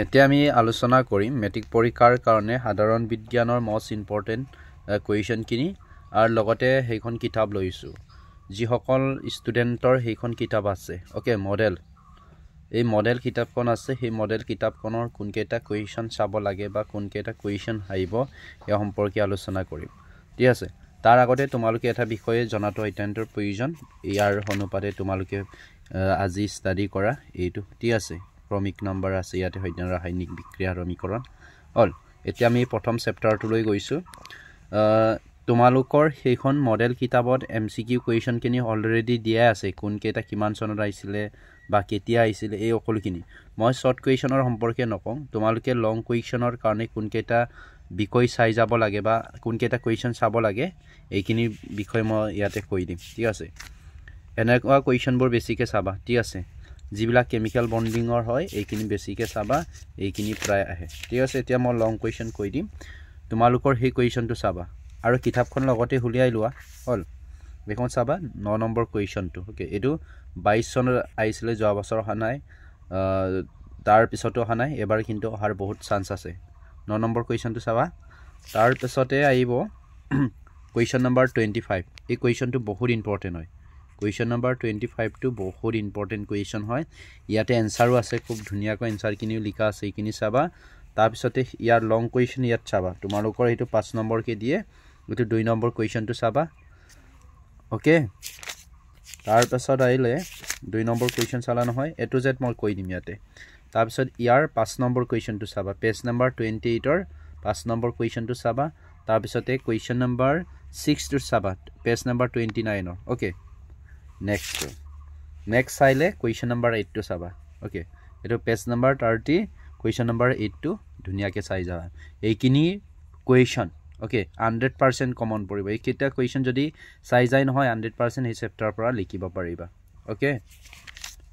এতিয়া আমি আলোচনা কৰিম মেট্ৰিক পৰীক্ষাৰ কাৰণে সাধাৰণ বিজ্ঞানৰ মোস্ট ইম্পৰ্টেন্ট কুৱেশ্যনখিনি আৰু লগতে সেইখন কিতাপ লৈছো যিসকল ষ্টুডেণ্টৰ সেইখন কিতাপ আছে ওকে মডেল এই মডেল কিতাপখন আছে সেই মডেল কিতাপখনৰ কোনকেইটা কুৱেশ্যন চাব লাগে বা কোনকেইটা কুৱেশ্যন আহিব এই সম্পৰ্কে আলোচনা কৰিম ঠিক আছে তাৰ আগতে তোমালোকে এটা বিষয়ে জনাটো অত্যন্ত প্ৰয়োজন ইয়াৰ অনুপাতে তোমালোকে আজি ষ্টাডি কৰা এইটো ঠিক আছে ক্ৰমিক নম্বৰ আছে ইয়াতে হয়তো ৰাসায়নিক বিক্ৰিয়া সমীকৰণ অল এতিয়া আমি প্ৰথম চেপ্টাৰটো লৈ গৈছো তোমালোকৰ সেইখন মডেল কিতাপত এমসিকিউ কুৱেশ্যন কিনি অলৰেডি দিয়া আছে কোনকেইটা কিমান চনত আহিছিলে বা কেতিয়া আহিছিলে এই অকলখিনি মই শৰ্ট কুৱেশ্যনৰ সম্পৰ্কে নকওঁ তোমালোকে লং কুৱেশ্যনৰ কাৰণে কোনকেইটা বিষয় চাই যাব লাগে বা কোনকেইটা কুৱেশ্যন চাব লাগে এইখিনি বিষয় মই ইয়াতে কৈ দিম ঠিক আছে এনেকুৱা কুৱেশ্যনবোৰ বেছিকৈ চাবা ঠিক আছে যিবিলাক কেমিক্যাল বন্ডিংৰ হয় এইখিনি বেছিকৈ চাবা এইখিনি প্ৰায় আহে ঠিক আছে এতিয়া মই লং কুৱেশ্যন কৈ দিম তোমালোকৰ সেই কুৱেশ্যনটো চাবা আৰু কিতাপখন লগতে হুলিয়াই লোৱা হল দেখোন চাবা 9 নম্বৰ কুৱেশ্যনটো ওকে এটো 22 চনত আইছিলে যোৱা বছৰ অহা নাই তাৰ পিছতো অহা নাই এবাৰ কিন্তু অহাৰ বহুত চান্স আছে 9 নম্বৰ কুৱেশ্যনটো চাবা তাৰ পিছতে আহিব কুৱেশ্যন নম্বৰ 25 এই কুৱেশ্যনটো বহুত ইম্পৰ্টেন্ট হয় কুৱেশ্যন নম্বৰ 25 টো বহুত ইম্পৰ্টেন্ট কুৱেশ্যন হয় ইয়াতে এনসাৰও আছে খুব ধুনিয়াকৈ এনসাৰ কিনিও লিখা আছে এইখিনি চাবা তাৰ পিছতে ইয়াৰ লং কুৱেশ্যন ইয়াত চাবা তোমালোকৰ এইটো 5 নম্বৰ কে দিয়ে এইটো 2 নম্বৰ কুৱেশ্যনটো চাবা ওকে তাৰ পিছত আহিলে 2 নম্বৰ কুৱেশ্যন চালা নহয় এটো জেড মই কৈ দিম ইয়াতে তাৰ পিছত ইয়াৰ 5 নম্বৰ কুৱেশ্যনটো চাবা পেজ নম্বৰ 28 ৰ 5 নম্বৰ কুৱেশ্যনটো চাবা তাৰ পিছতে কুৱেশ্যন নম্বৰ 6 টো চাবা পেজ নম্বৰ 29 ৰ ওকে next চাইলে কুৱেশ্যন নম্বৰ 8 টো চাবা ওকে এটো পেজ নম্বৰ 30 কুৱেশ্যন নম্বৰ 8 টো ধুনিয়াকে চাই যাবা এইখিনি কুৱেশ্যন ওকে 100% কমন পৰিব এই কিটা কুৱেশ্যন যদি চাই যায় নহয় 100% এই চেপ্টাৰৰ পৰা লিখিব পাৰিবা ওকে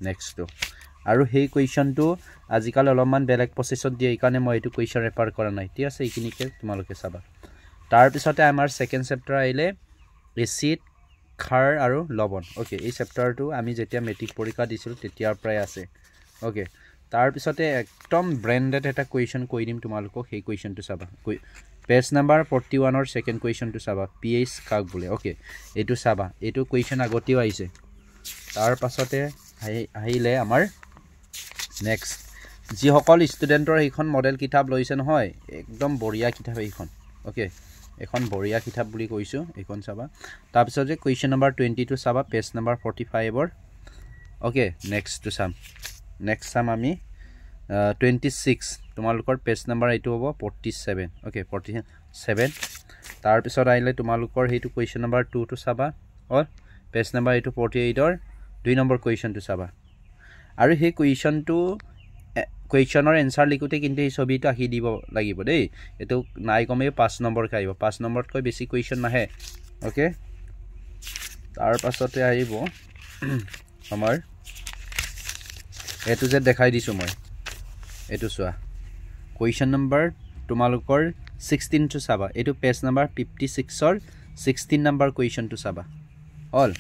নেক্সট টো আৰু সেই কুৱেশ্যনটো আজিকাল অলপমান বেলেগ প্ৰসেছত দিয়ে কাৰণে মই এইটো কুৱেশ্যন ৰেফাৰ কৰা নাই ঠিক আছে এইখিনিকে তোমালোকে চাবা তাৰ পিছতে আমাৰ সেকেন্ড চেপ্টাৰ আইলে এসিড খাৰ আৰু লবণ ওকে এই চেপ্টাৰটো আমি যেতিয়া মেট্ৰিক পৰীক্ষা দিছিল তেতিয়াৰ প্ৰায় আছে ওকে তাৰ পিছতে একদম ব্ৰেন্ডেড এটা কুৱেশ্যন কৈ দিম তোমালোকক সেই কুৱেশ্যনটো চাবা পেজ নম্বৰ 41 ৰ সেকেন্ড কুৱেশ্যনটো চাবা pH কাক বোলে ওকে এইটো চাবা এইটো কুৱেশ্যন আগতেও আহিছে তাৰ পাছতে আহিলে আমাৰ নেক্সট যি সকল ষ্টুডেন্টৰ এইখন মডেল কিতাপ লৈছে নহয় একদম বঢ়িয়া কিতাপ এইখন ওকে এখন বঢ়িয়া কিতাপ বুলি কৈছো এইখন চাবা তাৰ পিছতে কুৱেশ্যন নম্বৰ 22 চাবা পেজ নম্বৰ 45 ৰ ওকে নেক্সট চাম আমি 26 তোমালোকৰ পেজ নম্বৰ এইটো হ'ব 47 ওকে 47 তাৰ পিছত আহিলে তোমালোকৰ হেতু কুৱেশ্যন নম্বৰ 2 টো চাবা অৰ পেজ নম্বৰ এইটো 48 ৰ 2 নম্বৰ কুৱেশ্যনটো চাবা আৰু সেই কুৱেশ্যনৰ এনসাৰ লিখোতে কিন্তু এই ছবিটো আকি দিব লাগিব দেই এটো নাই কমে 5 নম্বৰ কাইব 5 নম্বৰতকৈ বেছি কুৱেশ্যন নাহে ওকে তাৰ পাছতে আহিব আমাৰ এটো যে দেখাই দিছো মই এটো চোৱা কুৱেশ্যন নম্বৰ তোমালোকৰ 16 টো চাবা এটো পেজ নম্বৰ 56 ৰ 16 নম্বৰ কুৱেশ্যনটো চাবা অল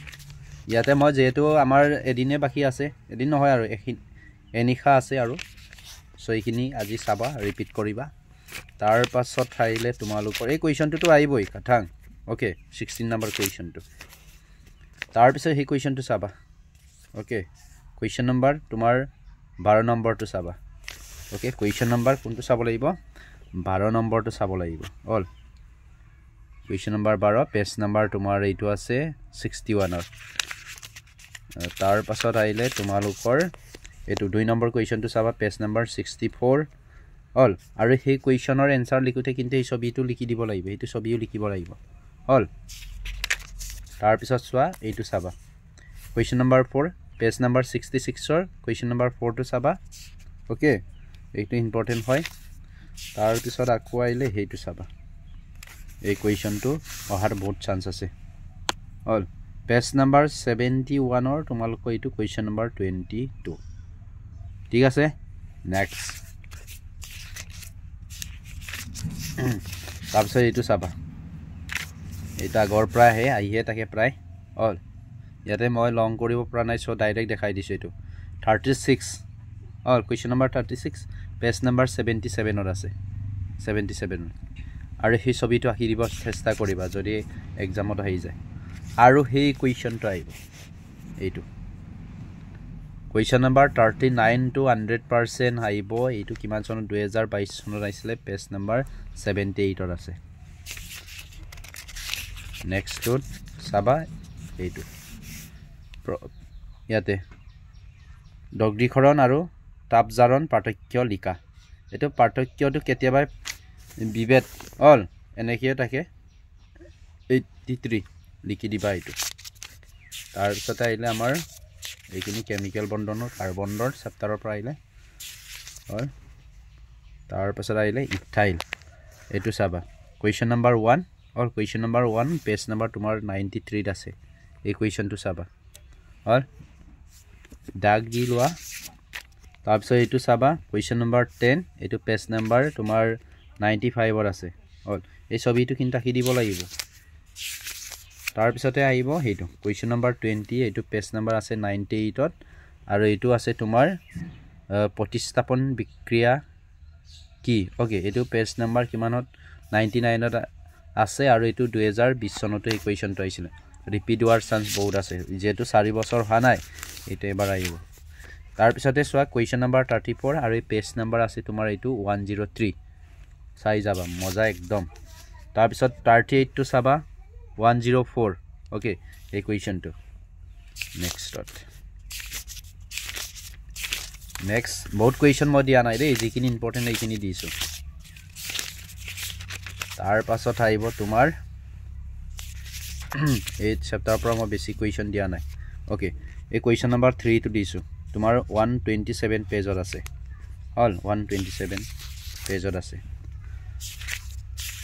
ইয়াতে মই যেহেতু আমাৰ এদিনে বাকি আছে এদিন নহয় আৰু এনিখা আছে আৰু সো এইখিনি আজি চাবা ৰিপিট কৰিবা তাৰ পাছত আহিলে তোমালোকৰ এই কুৱেশ্যনটো আহিবই কথাং ওকে 16 নম্বৰ কুৱেশ্যনটো তাৰ পিছত এই কুৱেশ্যনটো চাবা ওকে কুৱেশ্যন নম্বৰ তোমাৰ 12 নম্বৰটো চাবা ওকে কুৱেশ্যন নম্বৰ কোনটো চাব লাগিব 12 নম্বৰটো চাব লাগিব all question number 12 page number তোমাৰ এইটো আছে 61 ৰ তাৰ পাছত আহিলে তোমালোকৰ এটো 2 নম্বৰ কুৱেশ্যনটো চাবা পেজ নম্বৰ 64 অল আৰু সেই কুৱেশ্যনৰ এনসাৰ লিখোতে কিন্তু এই ছবিটো লিখি দিব লাগিব এইটো ছবিও লিখিব লাগিব অল তাৰ পিছত চোৱা এইটো চাবা কুৱেশ্যন নম্বৰ 4 পেজ নম্বৰ 66 ৰ কুৱেশ্যন নম্বৰ 4 টো চাবা ওকে এইটো ইম্পৰ্টেন্ট হয় তাৰ পিছত আকৌ আইলে হেইটো চাবা এই কুৱেশ্যনটো অহাৰ বহুত চান্স আছে অল পেজ নম্বৰ 71 ৰ তোমালোকৰ এইটো কুৱেশ্যন নম্বৰ 22 ঠিক আছে নেক্সট তাৰ পিছত এইটো চাবা এটা আগৰ প্ৰায় আহিয়ে থাকে প্ৰায় অল ইয়াতে মই লং কৰিব পৰা নাই সো ডাইৰেক্ট দেখাই দিছো এইটো 36 or question number 36 page number 77 আছে 77 আৰু সেই ছবিটো আঁকি দিব চেষ্টা কৰিবা যদি এক্সামত আহি যায় আৰু সেই কুৱেশ্যনটো আহিব এইটো কুৱেশ্যন নাম্বাৰ 39 to 100% আহিব এইটো কিমান চনত 2022 চনত আহিছিলে পেজ নাম্বাৰ 78 আছে নেক্সট চাবা এইটো ইয়াতে দগ্ধীকৰণ আৰু তাপজাৰণ পাৰ্থক্য লিখা এইটো পাৰ্থক্যটো কেতিয়াবা বিভেদ অল এনেকৈ থাকে 83 লিখি দিবা এইটো তাৰপিছতে আহিলে আমাৰ এইখিনি কেমিকেল বণ্ডনৰ কাৰ্বনৰ চেপ্টাৰৰ পৰা আহিলে হয় তাৰপিছত আহিলে ইথাইল এইটো চাবা question number 1 all question number 1 page number তোমাৰ 93 আছে এই কুৱেশ্যনটো চাবা অল দাগ দি লোৱা তাৰপিছত এইটো চাবা কুৱেশ্যন নাম্বাৰ 10 এইটো পেজ নাম্বাৰ তোমাৰ 95 আছে অল এই ছবিটো কিন্তু আঁকি দিব লাগিব তাৰপিছতে আহিব সেইটো কুৱেশ্যন নাম্বাৰ 20 এইটো পেজ নাম্বাৰ আছে 98 আৰু এইটো আছে তোমাৰ প্ৰতিস্থাপন বিক্ৰিয়া কি ওকে এইটো পেজ নাম্বাৰ কিমানত 99 আছে আৰু এইটো 2020 চনতে এই কুৱেশ্যনটো আহিছিল ৰিপিট হোৱাৰ চান্স বহুত আছে যেহেতু 4 বছৰ হোৱা নাই এটা এবাৰ আহিব তাৰপিছতে চোৱা কুৱেশ্যন নাম্বাৰ 34 আৰু এই পেজ নাম্বাৰ আছে তোমাৰ এইটো 103 চাই যাবা মজা একদম তাৰপিছত 38 টো চাবা 104 ওকে এই কুৱেশ্যনটো নেক্সট বহুত কুৱেশ্যন মই দিয়া নাই দেই যিখিনি ইম্পৰ্টেণ্ট এইখিনি দিছোঁ তাৰ পাছত আহিব তোমাৰ এই চেপ্টাৰৰ পৰা মই বেছি কুৱেশ্যন দিয়া নাই ওকে এই কুৱেশ্যন নাম্বাৰ 3 টো দিছোঁ তোমাৰ 127 পেজত আছে অল 127 পেজত আছে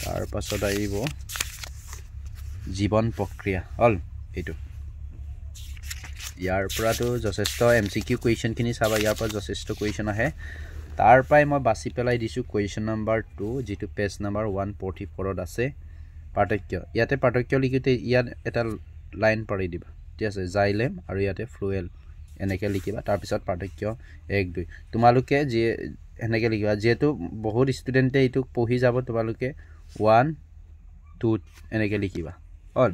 তাৰ পাছত আহিব জীৱন প্ৰক্ৰিয়া অল এইটো ইয়াৰ পৰাটো যথেষ্ট এমসিকিউ কুৱেশ্যনখিনি চাবা ইয়াৰ পৰা যথেষ্ট কুৱেশ্যন আহে তাৰ পৰাই মই বাছি পেলাই দিছোঁ কুৱেশ্যন নাম্বাৰ 2 যিটো পেজ নাম্বাৰ 144ত আছে পাৰ্থক্য ইয়াতে পাৰ্থক্য লিখোতে ইয়াত এটা লাইন পঢ়ি দিবা ঠিক আছে জাইলেম আৰু ইয়াতে ফ্লুৱেল এনেকৈ লিখিবা তাৰপিছত পাৰ্থক্য 1 2 তোমালোকে যে এনেকৈ লিখিবা যেহেতু বহুত ষ্টুডেণ্টে এইটো পঢ়ি যাব তোমালোকে 1 2 এনেকৈ লিখিবা অল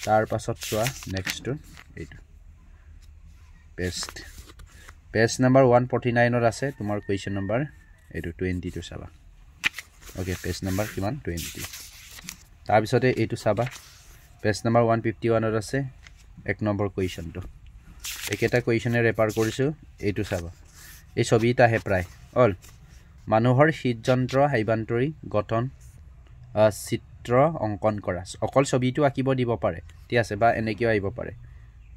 তাৰ পাছত চোৱা নেক্সটটো এইটো পেজ নাম্বাৰ 149ত আছে তোমাৰ কুৱেশ্যন নাম্বাৰ এইটো 20 টো চাবা ওকে পেজ নাম্বাৰ কিমান 20 তাৰপিছতে এইটো চাবা পেজ নাম্বাৰ 151ত আছে 1 নম্বৰ কুৱেশ্যনটো একেটা কুৱেশ্যনে ৰেপাৰ কৰিছোঁ এইটো চাবা এই ছবিটা আহে প্ৰায় অল মানুহৰ হৃদযন্ত্ৰ হাইবান্তৰী গঠন চিত্ৰ অংকন কৰা অকল ছবিটো আঁকিব দিব পাৰে ঠিক আছে বা এনেকৈও আহিব পাৰে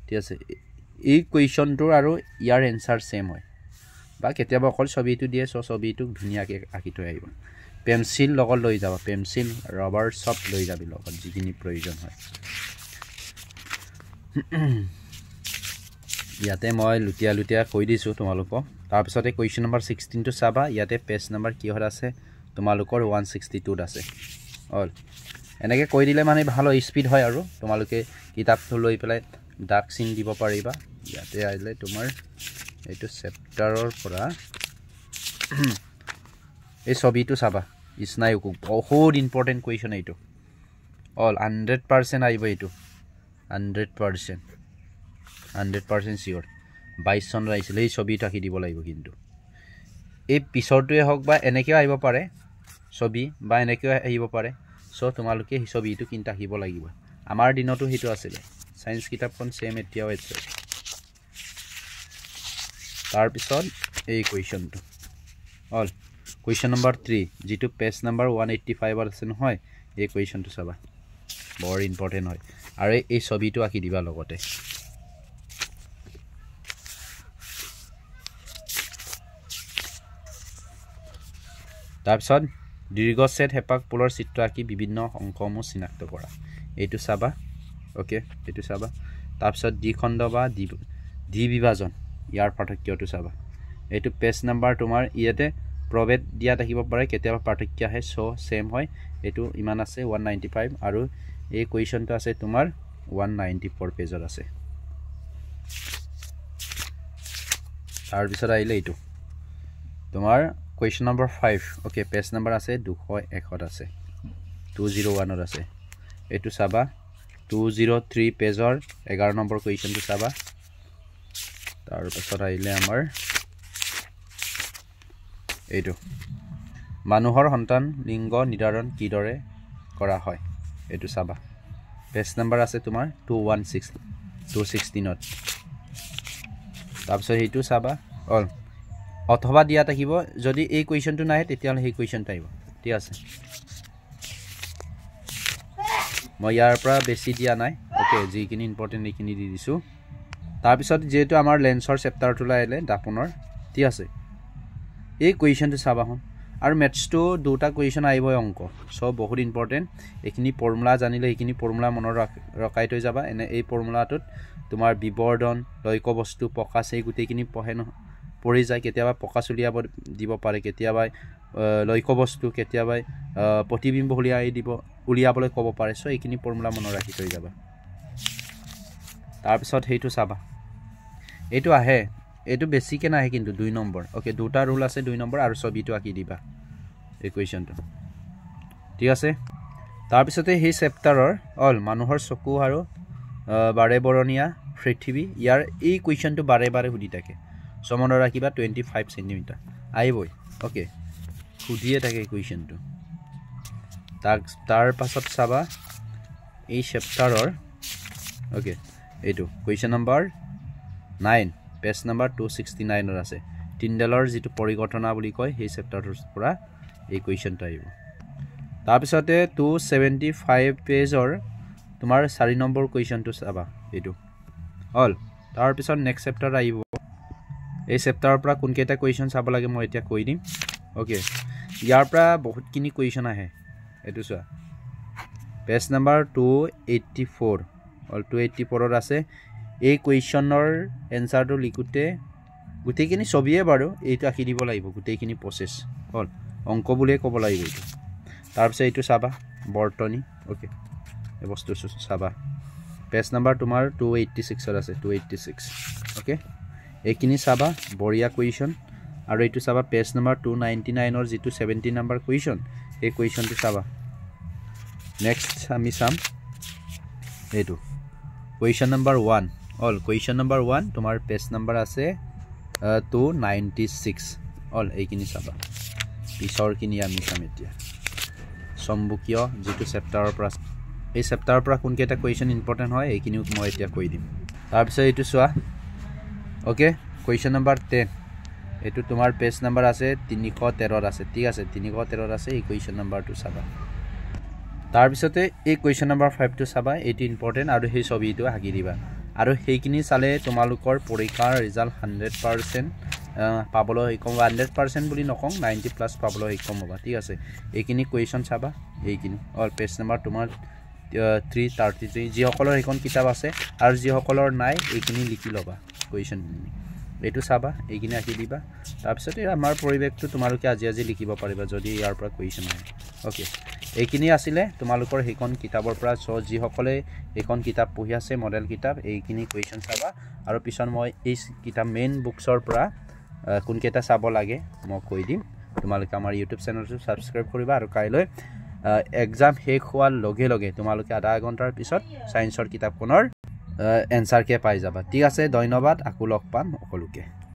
ঠিক আছে এই কুৱেশ্যনটোৰ আৰু ইয়াৰ এনচাৰ সেম হয় বা কেতিয়াবা অকল ছবিটো দিয়ে ছবিটোক ধুনীয়াকৈ আঁকি থৈ আহিব পেন্সিল লগত লৈ যাবা পেন্সিল ৰবাৰ চব লৈ যাবি লগত যিখিনি প্ৰয়োজন হয় ইয়াতে মই লুটিয়া কৈ দিছোঁ তোমালোকক তাৰপিছতে কুৱেশ্যন নাম্বাৰ 16 টো চাবা ইয়াতে পেজ নাম্বাৰ কিহত আছে তোমালোকৰ 162ত আছে অল এনেকৈ কৈ দিলে মানে ভাল স্পীড হয় আৰু তোমালোকে কিতাপটো লৈ পেলাই ডাক চিন দিব পাৰিবা ইয়াতে আহিলে তোমাৰ এইটো চেপ্টাৰৰ পৰা এই ছবিটো চাবা স্নায়ুকোষ বহুত ইম্পৰ্টেণ্ট কুৱেশ্যন এইটো অল 100% আহিব এইটো 100% চিয়'ৰ 22 চনত আহিছিলে এই ছবিটো আঁকি দিব লাগিব কিন্তু এই পিছৰটোৱে হওক বা এনেকৈও আহিব পাৰে ছবি বা এনেকৈও আহিব পাৰে চ' তোমালোকে সেই ছবিটো কিন্তু আঁকিব লাগিব আমাৰ দিনতো সেইটো আছিলে সায়েন্স কিতাপখন সেম এতিয়াও আছে তাৰপিছত এই কুৱেশ্যনটো অল কুৱেশ্যন নাম্বাৰ 3 যিটো পেজ নাম্বাৰ 185ত আছে নহয় এই কুৱেশ্যনটো চাবা বৰ ইম্পৰ্টেণ্ট হয় আৰু এই ছবিটো আঁকি দিবা লগতে তাৰপিছত দীৰ্ঘছেদ হেপাক পুলৰ চিত্ৰ আঁকি বিভিন্ন অংশসমূহ চিনাক্ত কৰা এইটো চাবা ওকে এইটো চাবা তাৰপিছত দ্বিখণ্ড বা দ্বিবিভাজন ইয়াৰ পাৰ্থক্যটো চাবা এইটো পেজ নাম্বাৰ তোমাৰ ইয়াতে প্ৰভেদ দিয়াত আহিব পাৰে কেতিয়াবা পাৰ্থক্য আহে সেম হয় এইটো ইমান আছে 195 আৰু এই কুৱেশ্যনটো আছে তোমাৰ 194 পেজত আছে তাৰপিছত আহিলে এইটো তোমাৰ question number 5 okay page number আছে 201 আছে 201 আছে এইটো চাবা 203 পেজৰ 11 নম্বৰ কুৱেশ্যনটো চাবা তাৰ পাছত আহিলে আমাৰ এইটো মানুহৰ সন্তান লিংগ নিৰ্ধাৰণ কিদৰে কৰা হয় এইটো চাবা পেজ নম্বৰ আছে তোমাৰ 216 ত তাৰপিছত এইটো চাবা অল অথবা দিয়া থাকিব যদি এই কুৱেশ্যনটো নাহে তেতিয়াহ'লে সেই কুৱেশ্যনটো আহিব ঠিক আছে মই ইয়াৰ পৰা বেছি দিয়া নাই ওকে যিখিনি ইম্পৰ্টেণ্ট এইখিনি দি দিছোঁ তাৰপিছত যেহেতু আমাৰ লেন্সৰ চেপ্টাৰটোলৈ আহিলে দাপোনৰ ঠিক আছে এই কুৱেশ্যনটো চাবাহোন আৰু মেথছটো দুটা কুৱেশ্যন আহিবই অংক সব বহুত ইম্পৰ্টেণ্ট এইখিনি ফৰ্মুলা জানিলে এইখিনি ফৰ্মুলা মনত ৰখাই থৈ যাবা এনে এই ফৰ্মুলাটোত তোমাৰ বিবৰ্ধন লয়ক বস্তু প্ৰকাশ এই গোটেইখিনি পঢ়ি যায় কেতিয়াবা প্ৰকাশ উলিয়াব দিব পাৰে কেতিয়াবা লয়ক বস্তু কেতিয়াবা প্ৰতিবিম্ব উলিয়াবলৈ ক'ব পাৰে সো এইখিনি ফৰ্মুলা মনত ৰাখি থৈ যাবা তাৰপিছত সেইটো চাবা এইটো আহে এইটো বেছিকৈ নাহে কিন্তু 2 নম্বৰ ওকে দুটা ৰুল আছে 2 নম্বৰ আৰু ছবিটো আঁকি দিবা এই কুৱেশ্যনটো ঠিক আছে তাৰপিছতে সেই চেপ্টাৰৰ অল মানুহৰ চকু আৰু বাৰে বৰণীয়া পৃথিৱী ইয়াৰ এই কুৱেশ্যনটো বাৰে বাৰে সুধি থাকে মনত ৰাখিবা 25 সেন্টিমিটাৰ আহিবই ওকে সুধিয়ে থাকে এই কুৱেশ্যনটো তাৰ পাছত চাবা এই চেপ্টাৰৰ ওকে এইটো কুৱেশ্যন নম্বৰ 9 পেজ নম্বৰ 269 আছে টিন্ডেলৰ যিটো পৰিঘটনা বুলি কয় সেই চেপ্টাৰটোৰ পৰা এই কুৱেশ্যনটো আহিব তাৰপিছতে 275 পেজৰ তোমাৰ 4 নম্বৰ কুৱেশ্যনটো চাবা এইটো অল তাৰপিছত নেক্সট চেপ্টাৰ আহিব এই চেপ্টাৰৰ পৰা কোনকেইটা কুৱেশ্যন চাব লাগে মই এতিয়া কৈ দিম ওকে ইয়াৰ পৰা বহুতখিনি কুৱেশ্যন আহে এইটো চোৱা পেজ নম্বৰ 284 অল 284 আছে এই কুৱেশ্যনৰ এনসাৰটো লিখোতে গোটেইখিনি ছবিয়ে বাৰু এইটো আঁকি দিব লাগিব গোটেইখিনি প্ৰচেছ হ'ল অংক বুলিয়ে ক'ব লাগিব এইটো তাৰপিছত এইটো চাবা বৰ্তনী ওকে এই বস্তু চাবা পেজ নম্বৰ তোমাৰ 286 আছে 286 ওকে এইখিনি চাবা বঢ়িয়া কুৱেশ্যন আৰু এইটো চাবা পেজ নম্বৰ 299 যিটো 70 নম্বৰ কুৱেশ্যন এই কুৱেশ্যনটো চাবা নেক্সট আমি চাম এইটো question number 1 all question number 1 তোমাৰ পেজ নম্বৰ আছে 296 অল এইখিনি চাবা পিছৰখিনি আমি চাম এতিয়া সম্বুকীয় যিটো চেপ্টাৰৰ পৰা এই চেপ্টাৰৰ পৰা কোনকেইটা কুৱেশ্যন ইম্পৰ্টেণ্ট হয় এইখিনিও মই এতিয়া কৈ দিম তাৰপিছত এইটো চোৱা ওকে কুৱেশ্যন নম্বৰ 10 এইটো তোমাৰ পেজ নম্বৰ আছে 313 আছে ঠিক আছে 313 আছে এই কুৱেশ্যন নম্বৰটো চাবা তাৰপিছতে এই কুৱেশ্যন নম্বৰ 5 টো চাবা এইটো ইম্পৰ্টেণ্ট আৰু সেই ছবিটো আঁকি দিবা আৰু সেইখিনি চালে তোমালোকৰ পৰীক্ষাৰ ৰিজাল্ট 100% পাবলৈ সক্ষম 100% বুলি নকওঁ 90+ পাবলৈ সক্ষম হ'বা ঠিক আছে এইখিনি কুৱেশ্যন চাবা এইখিনি অল পেজ নম্বৰ তোমাৰ 333 যিসকলৰ এইখন কিতাপ আছে আৰু যিসকলৰ নাই এইখিনি লিখি ল'বা কুৱেশ্যনখিনি এইটো চাবা এইখিনি আঁকি দিবা তাৰপিছতে আমাৰ পৰিৱেশটো তোমালোকে আজি লিখিব পাৰিবা যদি ইয়াৰ পৰা কুৱেশ্যন আহে ওকে এইখিনি আছিলে তোমালোকৰ সেইখন কিতাপৰ পৰা যিসকলে এইখন কিতাপ পঢ়ি আছে মডেল কিতাপ এইখিনি কুৱেশ্যন চাবা আৰু পিছত মই এই কিতাপ মেইন বুকছৰ পৰা কোনকেইটা চাব লাগে মই কৈ দিম তোমালোকে আমাৰ ইউটিউব চেনেলটো ছাবস্ক্ৰাইব কৰিবা আৰু কাইলৈ এক্সাম শেষ হোৱাৰ লগে লগে তোমালোকে আধা ঘণ্টাৰ পিছত সায়েন্সৰ কিতাপখনৰ এনসাৰকে পাই যাবা ঠিক আছে ধন্যবাদ আকৌ লগ পাম সকলোকে